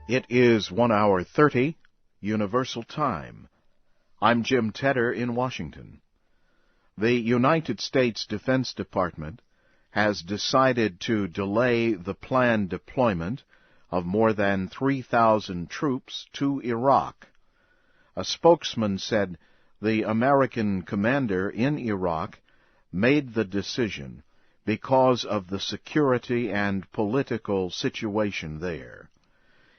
It is 1:30 Universal Time. I'm Jim Tedder in Washington. The United States Defense Department has decided to delay the planned deployment of more than 3,000 troops to Iraq. A spokesman said the American commander in Iraq made the decision because of the security and political situation there.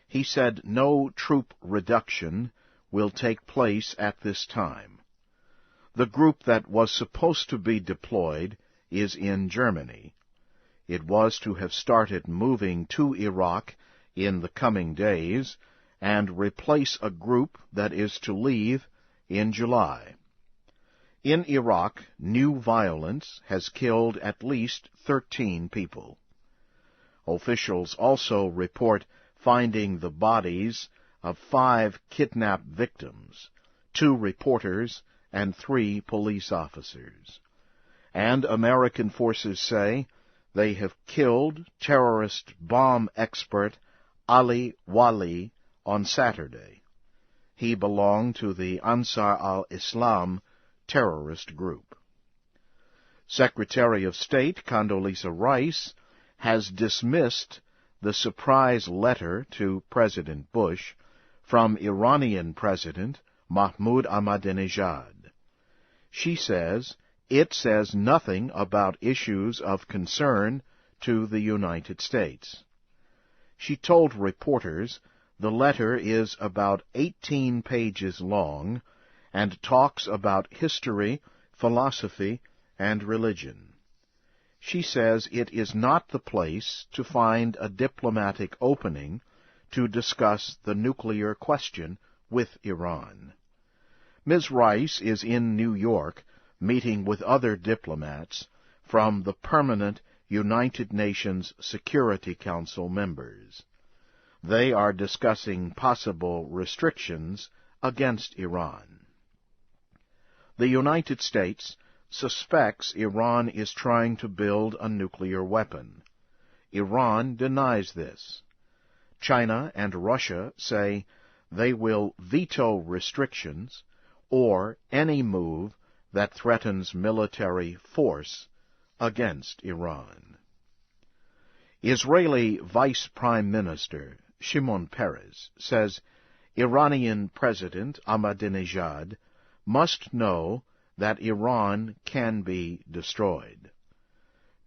He said no troop reduction will take place at this time. The group that was supposed to be deployed is in Germany. It was to have started moving to Iraq in the coming days and replace a group that is to leave in July. In Iraq, new violence has killed at least 13 people. Officials also report finding the bodies of 5 kidnapped victims, 2 reporters, and 3 police officers. And American forces say they have killed terrorist bomb expert Ali Wali on Saturday. He belonged to the Ansar al-Islam terrorist group. Secretary of State Condoleezza Rice has dismissed the surprise letter to President Bush from Iranian President Mahmoud Ahmadinejad. She says it says nothing about issues of concern to the United States. She told reporters the letter is about 18 pages long and talks about history, philosophy, and religion. She says it is not the place to find a diplomatic opening to discuss the nuclear question with Iran. Ms. Rice is in New York meeting with other diplomats from the permanent United Nations Security Council members. They are discussing possible restrictions against Iran. The United States suspects Iran is trying to build a nuclear weapon. Iran denies this. China and Russia say they will veto restrictions or any move that threatens military force against Iran. Israeli Vice Prime Minister Shimon Peres says Iranian President Ahmadinejad must know that Iran can be destroyed.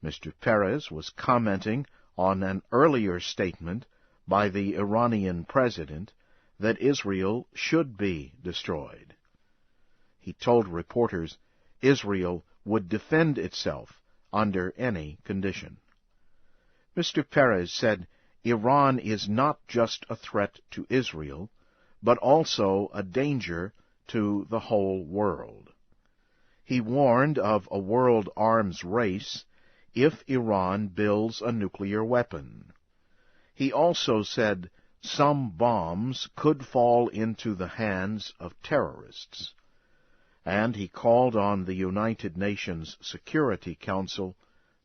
Mr. Peres was commenting on an earlier statement by the Iranian president that Israel should be destroyed. He told reporters Israel would defend itself under any condition. Mr. Peres said Iran is not just a threat to Israel, but also a danger to the whole world. He warned of a world arms race if Iran builds a nuclear weapon. He also said some bombs could fall into the hands of terrorists. And he called on the United Nations Security Council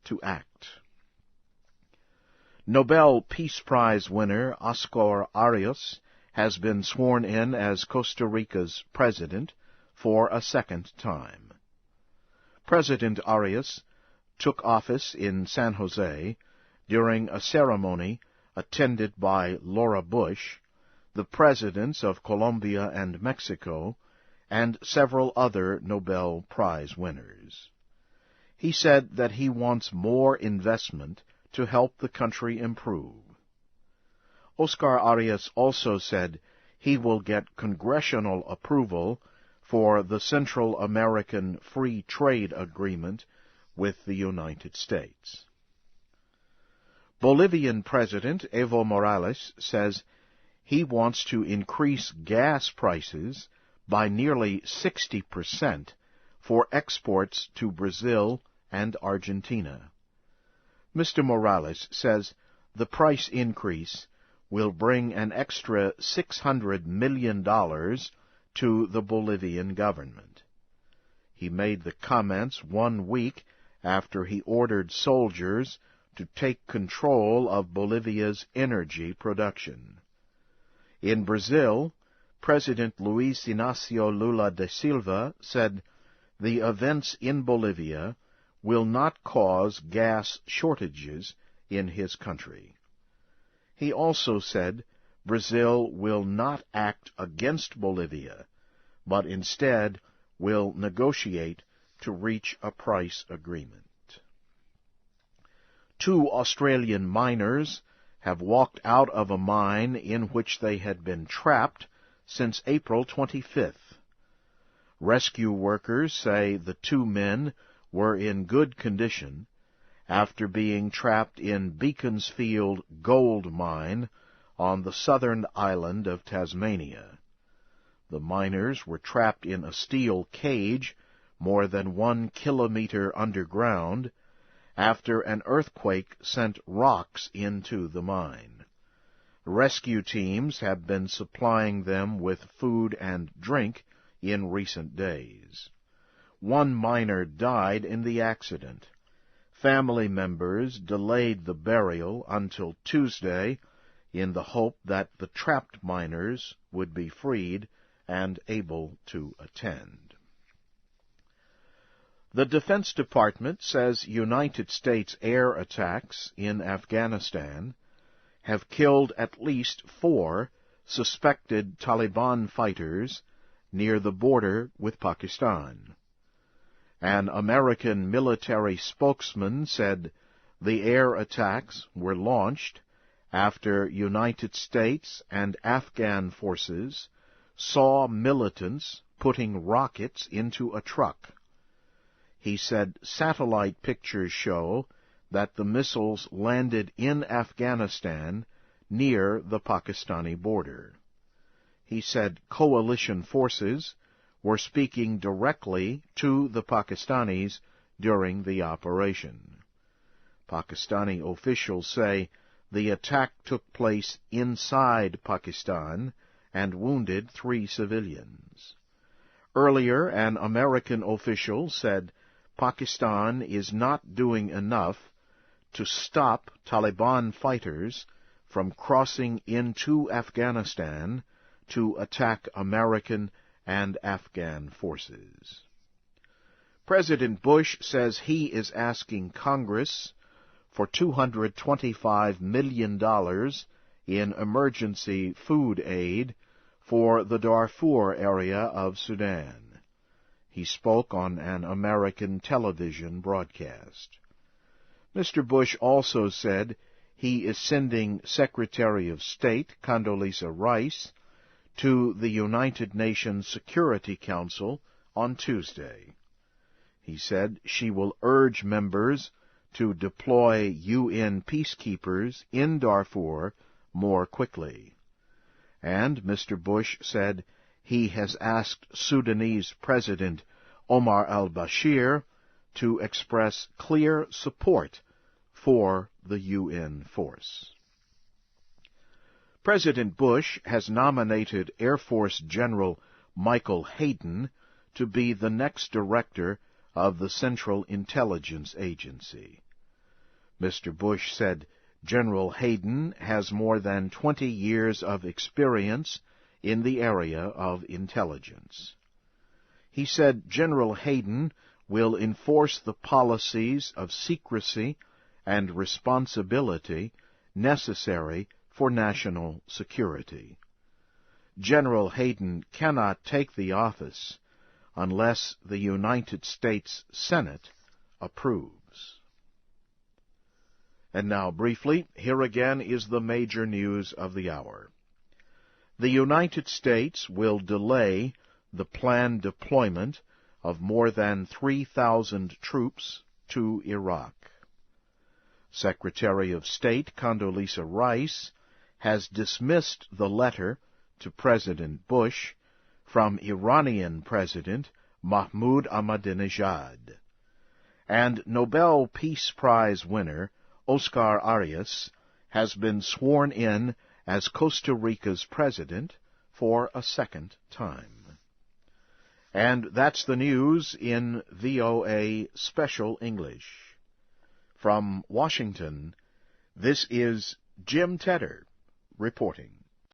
to act. Nobel Peace Prize winner Oscar Arias has been sworn in as Costa Rica's president for a second time. President Arias took office in San Jose during a ceremony attended by Laura Bush, the presidents of Colombia and Mexico, and several other Nobel Prize winners. He said that he wants more investment to help the country improve. Oscar Arias also said he will get congressional approval for the Central American Free Trade Agreement with the United States. Bolivian President Evo Morales says he wants to increase gas prices by nearly 60% for exports to Brazil and Argentina. Mr. Morales says the price increase will bring an extra $600 million to the Bolivian government. He made the comments 1 week after he ordered soldiers to take control of Bolivia's energy production. In Brazil, President Luiz Inácio Lula da Silva said the events in Bolivia will not cause gas shortages in his country. He also said Brazil will not act against Bolivia, but instead will negotiate to reach a price agreement. 2 Australian miners have walked out of a mine in which they had been trapped since April 25th. Rescue workers say the 2 men were in good condition after being trapped in Beaconsfield gold mine on the southern island of Tasmania. The miners were trapped in a steel cage more than 1 kilometer underground after an earthquake sent rocks into the mine. Rescue teams have been supplying them with food and drink in recent days. 1 miner died in the accident. Family members delayed the burial until Tuesday in the hope that the trapped miners would be freed and able to attend. The Defense Department says United States air attacks in Afghanistan have killed at least 4 suspected Taliban fighters near the border with Pakistan. An American military spokesman said the air attacks were launched after United States and Afghan forces saw militants putting rockets into a truck. He said satellite pictures show that the missiles landed in Afghanistan near the Pakistani border. He said coalition forces were speaking directly to the Pakistanis during the operation. Pakistani officials say the attack took place inside Pakistan and wounded 3 civilians. Earlier, an American official said Pakistan is not doing enough to stop Taliban fighters from crossing into Afghanistan to attack American and Afghan forces. President Bush says he is asking Congress for $225 million in emergency food aid for the Darfur area of Sudan. He spoke on an American television broadcast. Mr. Bush also said he is sending Secretary of State Condoleezza Rice to the United Nations Security Council on Tuesday. He said she will urge members to deploy UN peacekeepers in Darfur more quickly. And Mr. Bush said he has asked Sudanese President Omar al-Bashir to express clear support for the UN force. President Bush has nominated Air Force General Michael Hayden to be the next director of the Central Intelligence Agency. Mr. Bush said General Hayden has more than 20 years of experience in the area of intelligence. He said General Hayden will enforce the policies of secrecy and responsibility necessary for national security. General Hayden cannot take the office unless the United States Senate approves. And now, briefly, here again is the major news of the hour. The United States will delay the planned deployment of more than 3,000 troops to Iraq. Secretary of State Condoleezza Rice has dismissed the letter to President Bush from Iranian President Mahmoud Ahmadinejad. And Nobel Peace Prize winner Oscar Arias has been sworn in as Costa Rica's president for a second time. And that's the news in VOA Special English. From Washington, this is Jim Tedder reporting.